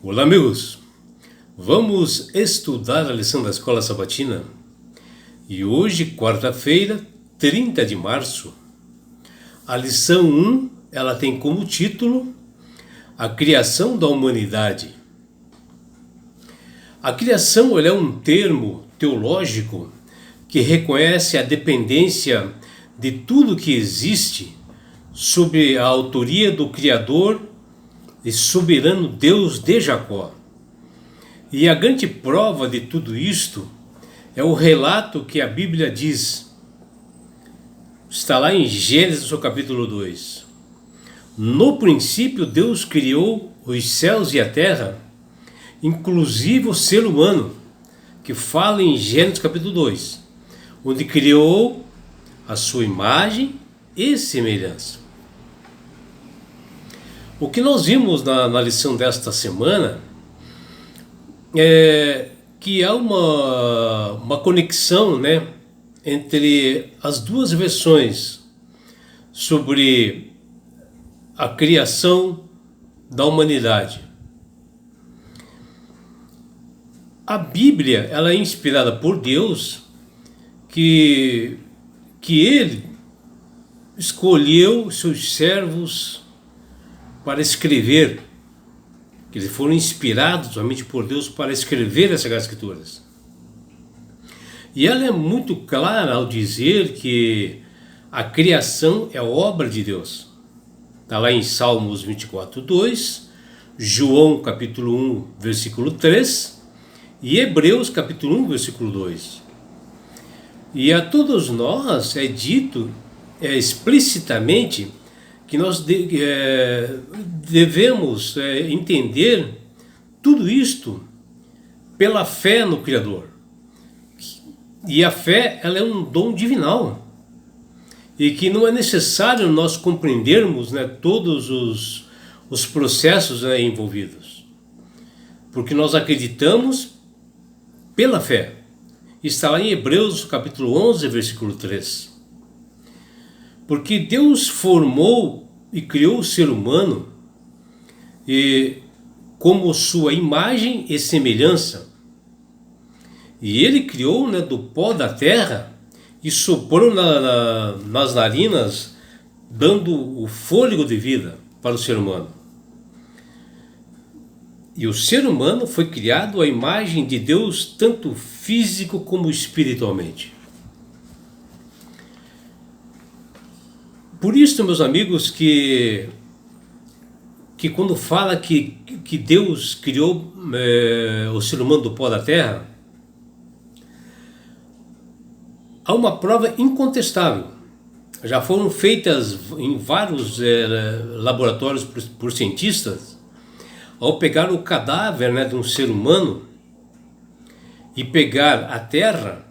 Olá, amigos! Vamos estudar a lição da Escola Sabatina e hoje, quarta-feira, 30 de março, a lição 1, ela tem como título A Criação da Humanidade. A criação é um termo teológico que reconhece a dependência de tudo que existe sobre a autoria do Criador e soberano Deus de Jacó. E a grande prova de tudo isto é o relato que a Bíblia diz. Está lá em Gênesis, no capítulo 2. No princípio, Deus criou os céus e a terra, inclusive o ser humano, que fala em Gênesis, capítulo 2, onde criou a sua imagem e semelhança. O que nós vimos na lição desta semana é que há uma conexão, entre as duas versões sobre a criação da humanidade. A Bíblia, ela é inspirada por Deus, que Ele escolheu seus servos para escrever, que eles foram inspirados somente por Deus para escrever essas escrituras. E ela é muito clara ao dizer que a criação é obra de Deus. Está lá em Salmos 24:2, João capítulo 1, versículo 3 e Hebreus capítulo 1, versículo 2. E a todos nós é dito explicitamente que nós devemos entender tudo isto pela fé no Criador. E a fé, ela é um dom divinal. E que não é necessário nós compreendermos todos os processos envolvidos. Porque nós acreditamos pela fé. Está lá em Hebreus capítulo 11, versículo 3. Porque Deus formou e criou o ser humano como sua imagem e semelhança. E Ele criou do pó da terra e soprou nas narinas, dando o fôlego de vida para o ser humano. E o ser humano foi criado à imagem de Deus, tanto físico como espiritualmente. Por isso, meus amigos, que quando fala que Deus criou o ser humano do pó da terra, há uma prova incontestável. Já foram feitas em vários laboratórios por cientistas, ao pegar o cadáver de um ser humano e pegar a terra,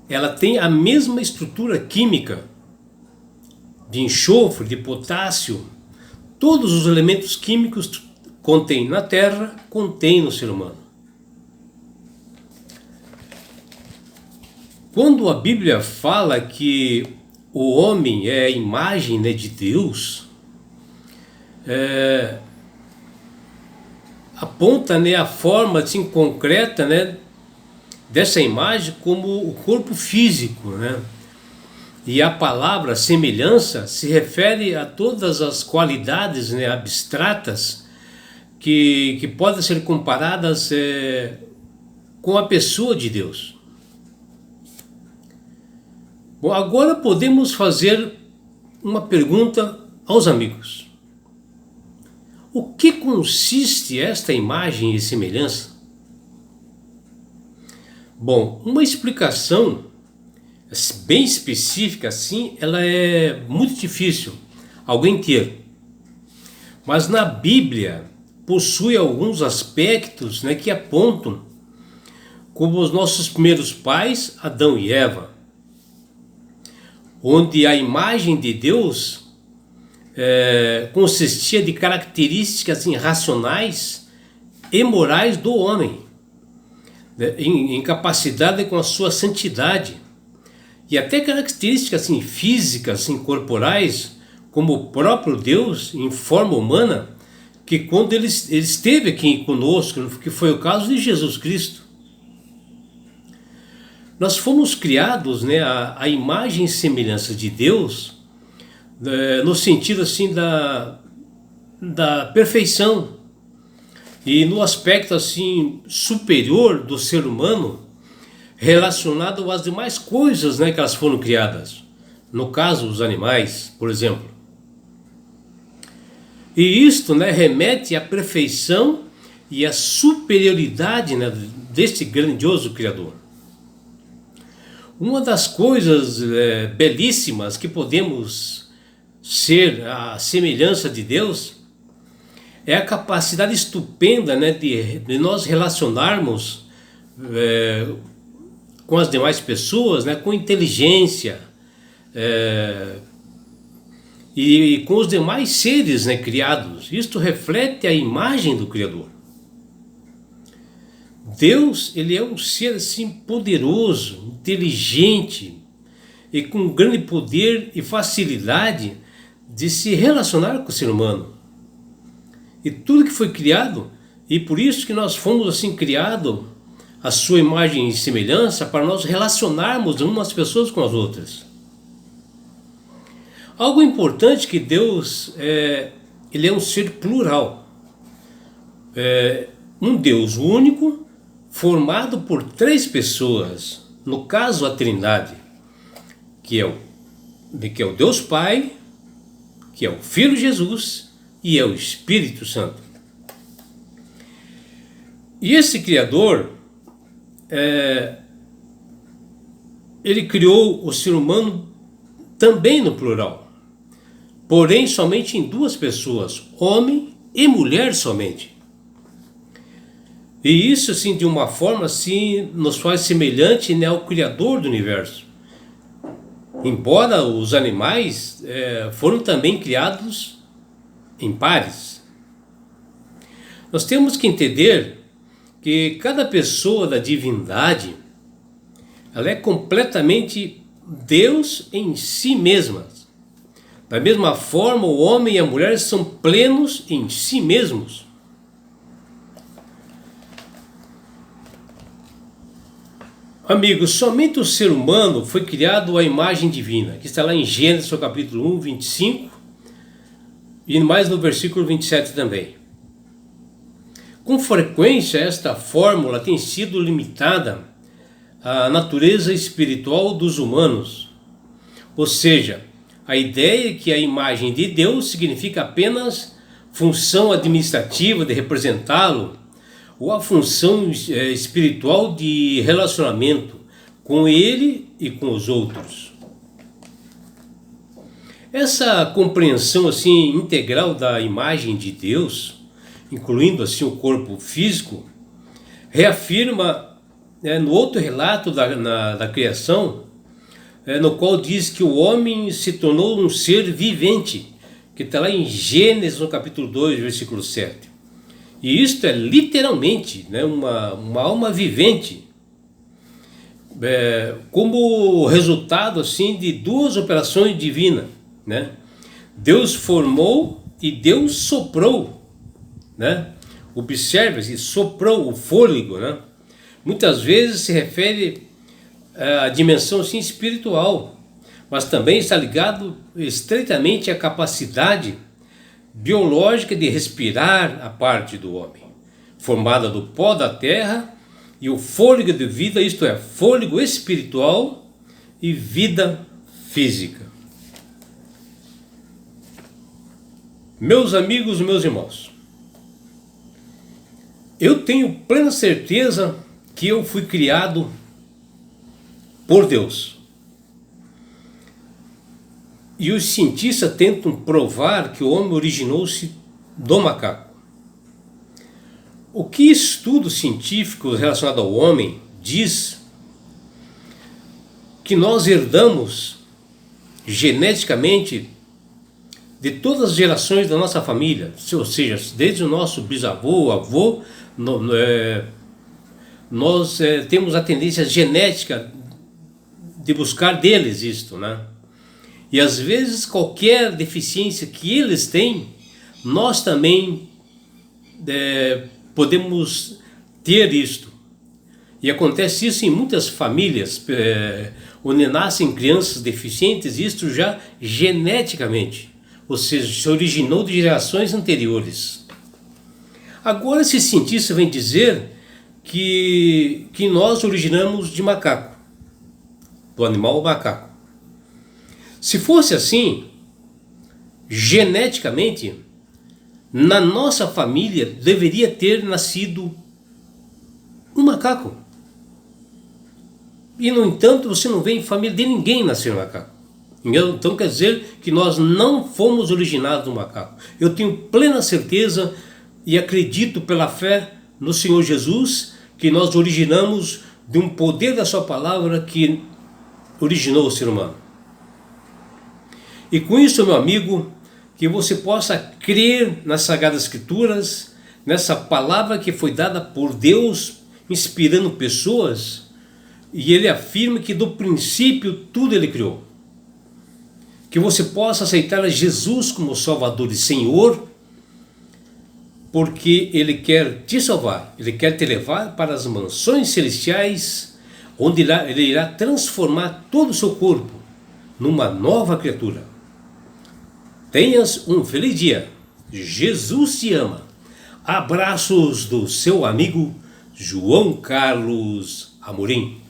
ela tem a mesma estrutura química de enxofre, de potássio, todos os elementos químicos contém na terra, contém no ser humano. Quando a Bíblia fala que o homem é a imagem de Deus, aponta a forma assim, concreta dessa imagem como o corpo físico, E a palavra semelhança se refere a todas as qualidades abstratas que podem ser comparadas com a pessoa de Deus. Bom, agora podemos fazer uma pergunta aos amigos. O que consiste esta imagem e semelhança? Bom, uma explicação bem específica assim, ela é muito difícil alguém ter. Mas na Bíblia possui alguns aspectos que apontam como os nossos primeiros pais, Adão e Eva, onde a imagem de Deus consistia de características racionais e morais do homem, em capacidade com a sua santidade. E até características físicas, corporais, como o próprio Deus, em forma humana, que quando ele esteve aqui conosco, que foi o caso de Jesus Cristo. Nós fomos criados, né, à imagem e semelhança de Deus, no sentido assim da perfeição e no aspecto assim superior do ser humano, relacionado às demais coisas, né, que elas foram criadas. No caso, os animais, por exemplo. E isto, né, remete à perfeição e à superioridade, né, deste grandioso Criador. Uma das coisas belíssimas que podemos ser à semelhança de Deus é a capacidade estupenda, né, de nós relacionarmos com as demais pessoas, né, com inteligência e com os demais seres, né, criados. Isto reflete a imagem do Criador. Deus, ele é um ser assim poderoso, inteligente e com grande poder e facilidade de se relacionar com o ser humano. E tudo que foi criado, e por isso que nós fomos assim criados a sua imagem e semelhança, para nós relacionarmos umas pessoas com as outras. Algo importante que Deus ele é um ser plural. Um Deus único, formado por 3 pessoas, no caso a Trindade, que é o Deus Pai, que é o Filho Jesus e é o Espírito Santo. E esse Criador, ele criou o ser humano também no plural, porém somente em 2 pessoas, homem e mulher somente. E isso assim de uma forma assim nos faz semelhante, né, ao Criador do universo. Embora os animais foram também criados em pares. Nós temos que entender que cada pessoa da divindade, ela é completamente Deus em si mesma. Da mesma forma, o homem e a mulher são plenos em si mesmos. Amigos, somente o ser humano foi criado à imagem divina, que está lá em Gênesis, capítulo 1, 25, e mais no versículo 27 também. Com frequência, esta fórmula tem sido limitada à natureza espiritual dos humanos, ou seja, a ideia é que a imagem de Deus significa apenas função administrativa de representá-lo, ou a função espiritual de relacionamento com ele e com os outros. Essa compreensão assim integral da imagem de Deus, incluindo assim o corpo físico, reafirma no outro relato da criação, no qual diz que o homem se tornou um ser vivente, que está lá em Gênesis, no capítulo 2, versículo 7. E isto é literalmente, né, uma alma vivente, como resultado assim de 2 operações divinas, né? Deus formou e Deus soprou, né? Observe-se, soprou o fôlego, né? Muitas vezes se refere à dimensão assim, espiritual, mas também está ligado estreitamente à capacidade biológica de respirar a parte do homem, formada do pó da terra e o fôlego de vida, isto é, fôlego espiritual e vida física. Meus amigos, meus irmãos, eu tenho plena certeza que eu fui criado por Deus. E os cientistas tentam provar que o homem originou-se do macaco. O que estudos científicos relacionados ao homem diz que nós herdamos geneticamente de todas as gerações da nossa família, ou seja, desde o nosso bisavô, avô, nós temos a tendência genética de buscar deles isto, né? E às vezes qualquer deficiência que eles têm, nós também podemos ter isto. E acontece isso em muitas famílias, onde nascem crianças deficientes, isto já geneticamente, ou seja, se originou de gerações anteriores. Agora esse cientista vem dizer que nós originamos de macaco, do animal macaco. Se fosse assim, geneticamente, na nossa família deveria ter nascido um macaco. E no entanto você não vê em família de ninguém nascer macaco. Então quer dizer que nós não fomos originados do macaco. Eu tenho plena certeza e acredito pela fé no Senhor Jesus que nós originamos de um poder da sua palavra que originou o ser humano. E com isso, meu amigo, que você possa crer nas Sagradas Escrituras, nessa palavra que foi dada por Deus, inspirando pessoas, e Ele afirma que do princípio tudo Ele criou. Que você possa aceitar a Jesus como Salvador e Senhor, porque Ele quer te salvar, Ele quer te levar para as mansões celestiais, onde Ele irá transformar todo o seu corpo numa nova criatura. Tenhas um feliz dia. Jesus te ama. Abraços do seu amigo João Carlos Amorim.